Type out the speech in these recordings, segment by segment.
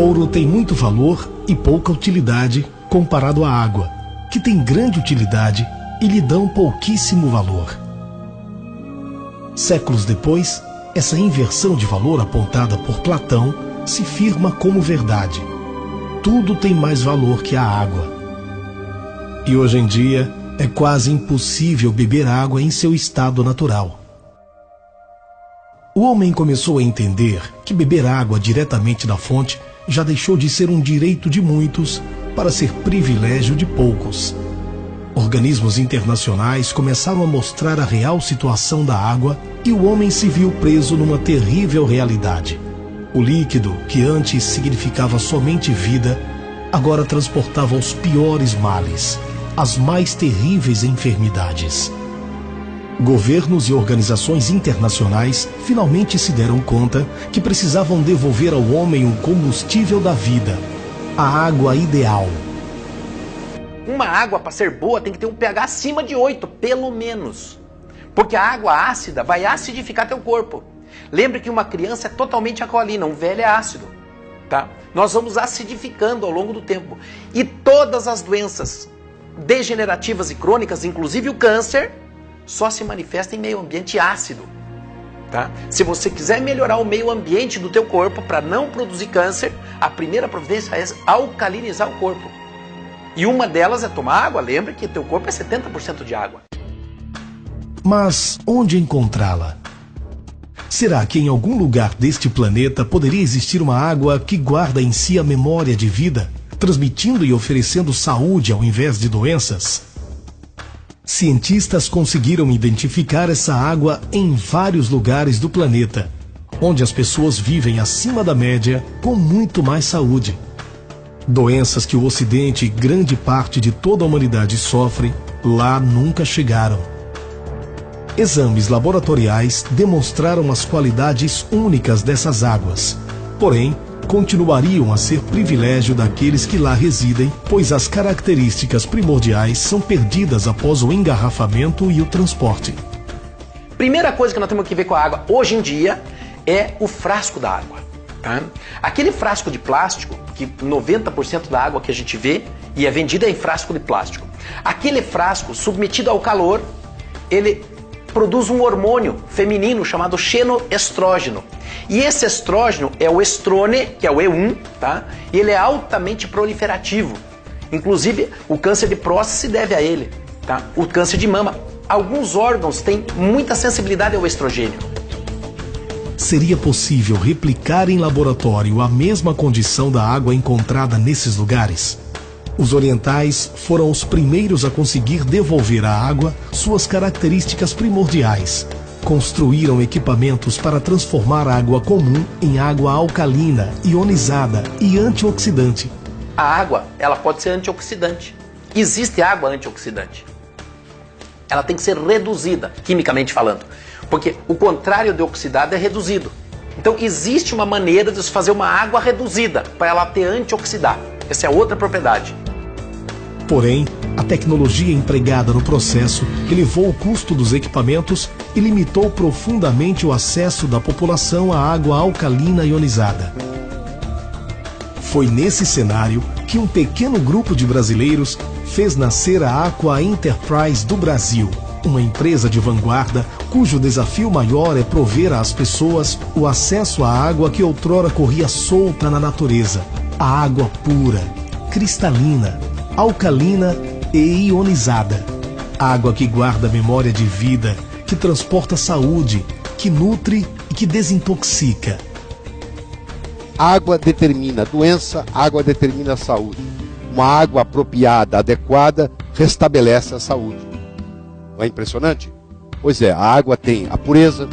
ouro tem muito valor e pouca utilidade comparado à água, que tem grande utilidade e lhe dão pouquíssimo valor. Séculos depois, essa inversão de valor apontada por Platão se firma como verdade. Tudo tem mais valor que a água. E hoje em dia, é quase impossível beber água em seu estado natural. O homem começou a entender que beber água diretamente da fonte já deixou de ser um direito de muitos para ser privilégio de poucos. Organismos internacionais começaram a mostrar a real situação da água e o homem se viu preso numa terrível realidade. O líquido, que antes significava somente vida, agora transportava os piores males, as mais terríveis enfermidades. Governos e organizações internacionais finalmente se deram conta que precisavam devolver ao homem o combustível da vida, a água ideal. Uma água, para ser boa, tem que ter um pH acima de 8, pelo menos. Porque a água ácida vai acidificar teu corpo. Lembre que uma criança é totalmente alcalina, um velho é ácido. Tá? Nós vamos acidificando ao longo do tempo. E todas as doenças degenerativas e crônicas, inclusive o câncer, só se manifesta em meio ambiente ácido. Tá? Se você quiser melhorar o meio ambiente do teu corpo para não produzir câncer, a primeira providência é alcalinizar o corpo. E uma delas é tomar água. Lembra que teu corpo é 70% de água. Mas onde encontrá-la? Será que em algum lugar deste planeta poderia existir uma água que guarda em si a memória de vida, transmitindo e oferecendo saúde ao invés de doenças? Cientistas conseguiram identificar essa água em vários lugares do planeta, onde as pessoas vivem acima da média com muito mais saúde. Doenças que o Ocidente e grande parte de toda a humanidade sofre, lá nunca chegaram. Exames laboratoriais demonstraram as qualidades únicas dessas águas, porém, continuariam a ser privilégio daqueles que lá residem, pois as características primordiais são perdidas após o engarrafamento e o transporte. Primeira coisa que nós temos que ver com a água hoje em dia é o frasco da água. Tá? Aquele frasco de plástico, que 90% da água que a gente vê e é vendida é em frasco de plástico. Aquele frasco, submetido ao calor, ele produz um hormônio feminino chamado xenoestrógeno. E esse estrógeno é o estrone, que é o E1, tá? E ele é altamente proliferativo. Inclusive, o câncer de próstata se deve a ele, tá? O câncer de mama. Alguns órgãos têm muita sensibilidade ao estrogênio. Seria possível replicar em laboratório a mesma condição da água encontrada nesses lugares? Os orientais foram os primeiros a conseguir devolver à água suas características primordiais. Construíram equipamentos para transformar a água comum em água alcalina, ionizada e antioxidante. A água, ela pode ser antioxidante. Existe água antioxidante. Ela tem que ser reduzida, quimicamente falando. Porque o contrário de oxidado é reduzido. Então existe uma maneira de se fazer uma água reduzida para ela ter antioxidar. Essa é outra propriedade. Porém, a tecnologia empregada no processo elevou o custo dos equipamentos e limitou profundamente o acesso da população à água alcalina ionizada. Foi nesse cenário que um pequeno grupo de brasileiros fez nascer a Aqua Enterprise do Brasil, uma empresa de vanguarda cujo desafio maior é prover às pessoas o acesso à água que outrora corria solta na natureza, a água pura, cristalina, alcalina e ionizada. Água que guarda memória de vida, que transporta saúde, que nutre e que desintoxica. Água determina doença, água determina saúde. Uma água apropriada, adequada, restabelece a saúde. Não é impressionante? Pois é, a água tem a pureza,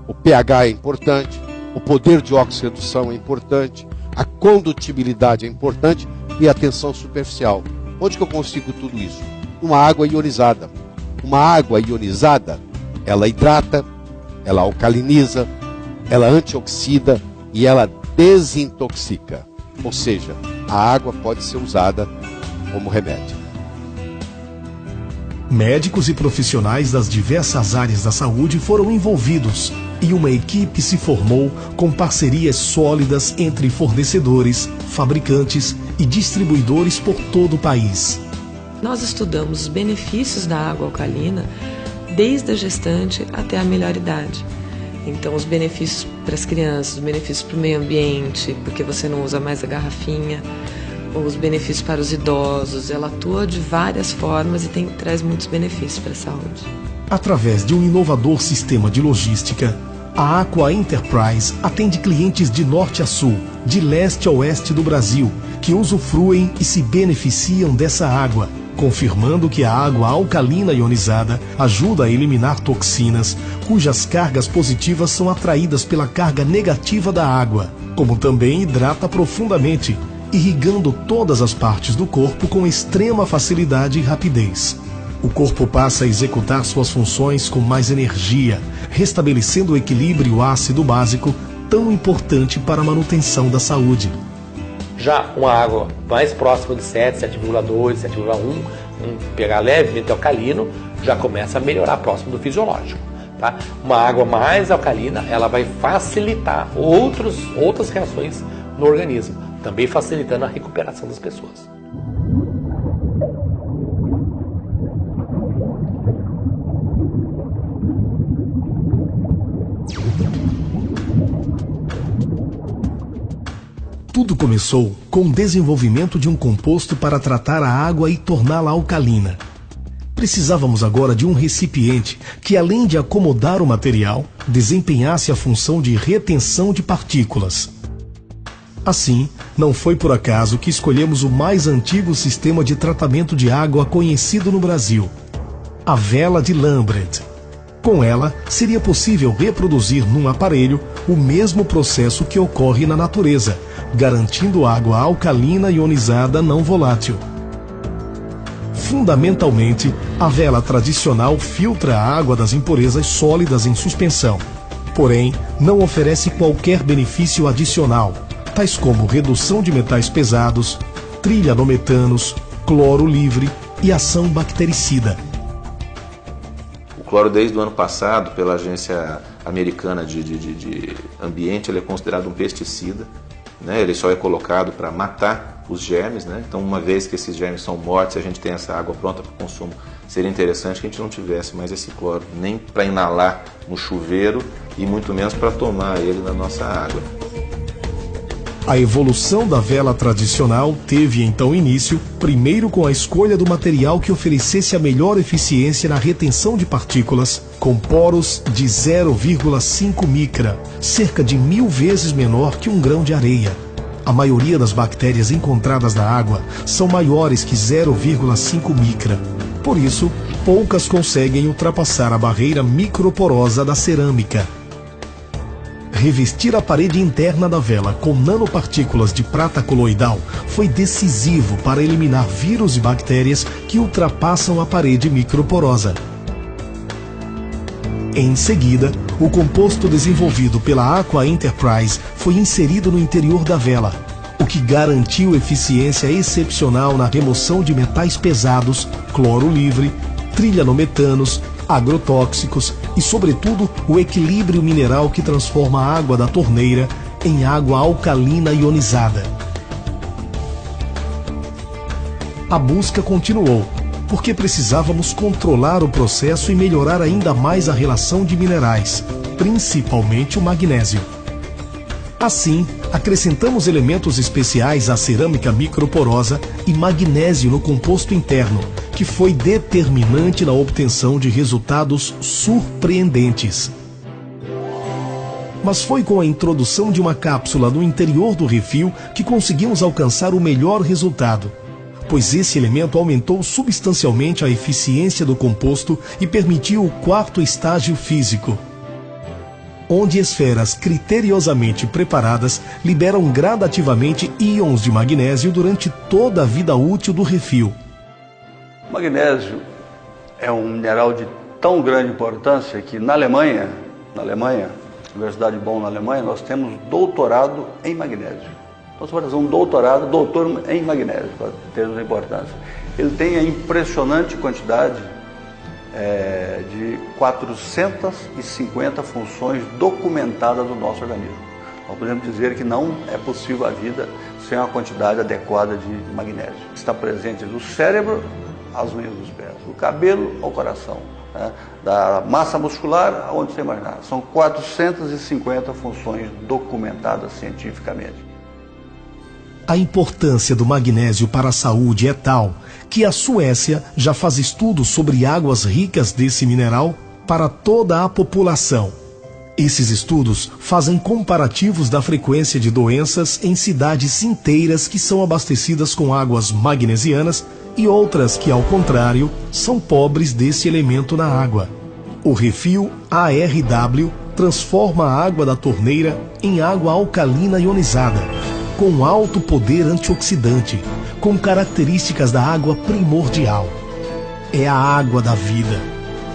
o pH é importante, o poder de oxirredução é importante, a condutibilidade é importante e a tensão superficial. Onde que eu consigo tudo isso? Uma água ionizada. Uma água ionizada, ela hidrata, ela alcaliniza, ela antioxida e ela desintoxica. Ou seja, a água pode ser usada como remédio. Médicos e profissionais das diversas áreas da saúde foram envolvidos, e uma equipe se formou com parcerias sólidas entre fornecedores, fabricantes e distribuidores por todo o país. Nós estudamos os benefícios da água alcalina desde a gestante até a melhor idade. Então, os benefícios para as crianças, os benefícios para o meio ambiente, porque você não usa mais a garrafinha, os benefícios para os idosos, ela atua de várias formas e traz muitos benefícios para a saúde. Através de um inovador sistema de logística, a Aqua Enterprise atende clientes de norte a sul, de leste a oeste do Brasil, que usufruem e se beneficiam dessa água, confirmando que a água alcalina ionizada ajuda a eliminar toxinas, cujas cargas positivas são atraídas pela carga negativa da água, como também hidrata profundamente, irrigando todas as partes do corpo com extrema facilidade e rapidez. O corpo passa a executar suas funções com mais energia, restabelecendo o equilíbrio ácido básico tão importante para a manutenção da saúde. Já uma água mais próxima de 7, 7,2, 7,1, um pH levemente alcalino, já começa a melhorar próximo do fisiológico. Tá? Uma água mais alcalina, ela vai facilitar outras reações no organismo, também facilitando a recuperação das pessoas. Tudo começou com o desenvolvimento de um composto para tratar a água e torná-la alcalina. Precisávamos agora de um recipiente que, além de acomodar o material, desempenhasse a função de retenção de partículas. Assim, não foi por acaso que escolhemos o mais antigo sistema de tratamento de água conhecido no Brasil, a vela de Lambret. Com ela, seria possível reproduzir num aparelho o mesmo processo que ocorre na natureza, garantindo água alcalina ionizada não volátil. Fundamentalmente, a vela tradicional filtra a água das impurezas sólidas em suspensão, porém, não oferece qualquer benefício adicional, tais como redução de metais pesados, trilhanometanos, cloro livre e ação bactericida. O cloro, desde o ano passado, pela Agência Americana de Ambiente, ele é considerado um pesticida. Né? Ele só é colocado para matar os germes. Né? Então, uma vez que esses germes são mortos, a gente tem essa água pronta para o consumo, seria interessante que a gente não tivesse mais esse cloro, nem para inalar no chuveiro e muito menos para tomar ele na nossa água. A evolução da vela tradicional teve então início, primeiro com a escolha do material que oferecesse a melhor eficiência na retenção de partículas, com poros de 0,5 micra, cerca de 1000 vezes menor que um grão de areia. A maioria das bactérias encontradas na água são maiores que 0,5 micra. Por isso, poucas conseguem ultrapassar a barreira microporosa da cerâmica. Revestir a parede interna da vela com nanopartículas de prata coloidal foi decisivo para eliminar vírus e bactérias que ultrapassam a parede microporosa. Em seguida, o composto desenvolvido pela Aqua Enterprise foi inserido no interior da vela, o que garantiu eficiência excepcional na remoção de metais pesados, cloro livre, trilhanometanos, agrotóxicos e, sobretudo, o equilíbrio mineral que transforma a água da torneira em água alcalina ionizada. A busca continuou, porque precisávamos controlar o processo e melhorar ainda mais a relação de minerais, principalmente o magnésio. Assim, acrescentamos elementos especiais à cerâmica microporosa e magnésio no composto interno, que foi determinante na obtenção de resultados surpreendentes. Mas foi com a introdução de uma cápsula no interior do refil que conseguimos alcançar o melhor resultado, pois esse elemento aumentou substancialmente a eficiência do composto e permitiu o quarto estágio físico, onde esferas criteriosamente preparadas liberam gradativamente íons de magnésio durante toda a vida útil do refil. O magnésio é um mineral de tão grande importância que na Alemanha, Universidade Bonn na Alemanha, nós temos doutorado em magnésio. Então você vai fazer um doutorado, doutor em magnésio, para termos a importância. Ele tem a impressionante quantidade de 450 funções documentadas do nosso organismo. Nós podemos dizer que não é possível a vida sem uma quantidade adequada de magnésio. Está presente do cérebro às unhas dos pés, do cabelo ao coração, né? Da massa muscular aonde você imaginar. São 450 funções documentadas cientificamente. A importância do magnésio para a saúde é tal que a Suécia já faz estudos sobre águas ricas desse mineral para toda a população. Esses estudos fazem comparativos da frequência de doenças em cidades inteiras que são abastecidas com águas magnesianas e outras que, ao contrário, são pobres desse elemento na água. O refil ARW transforma a água da torneira em água alcalina ionizada, com alto poder antioxidante, com características da água primordial. É a água da vida,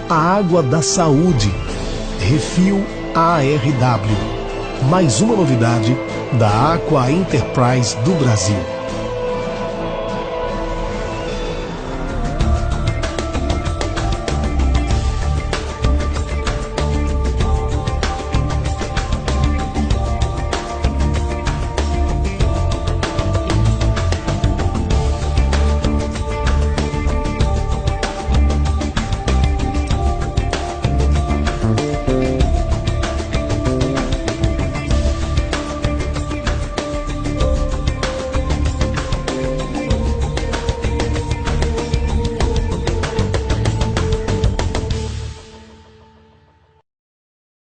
a água da saúde. Refil ARW. Mais uma novidade da Aqua Enterprise do Brasil.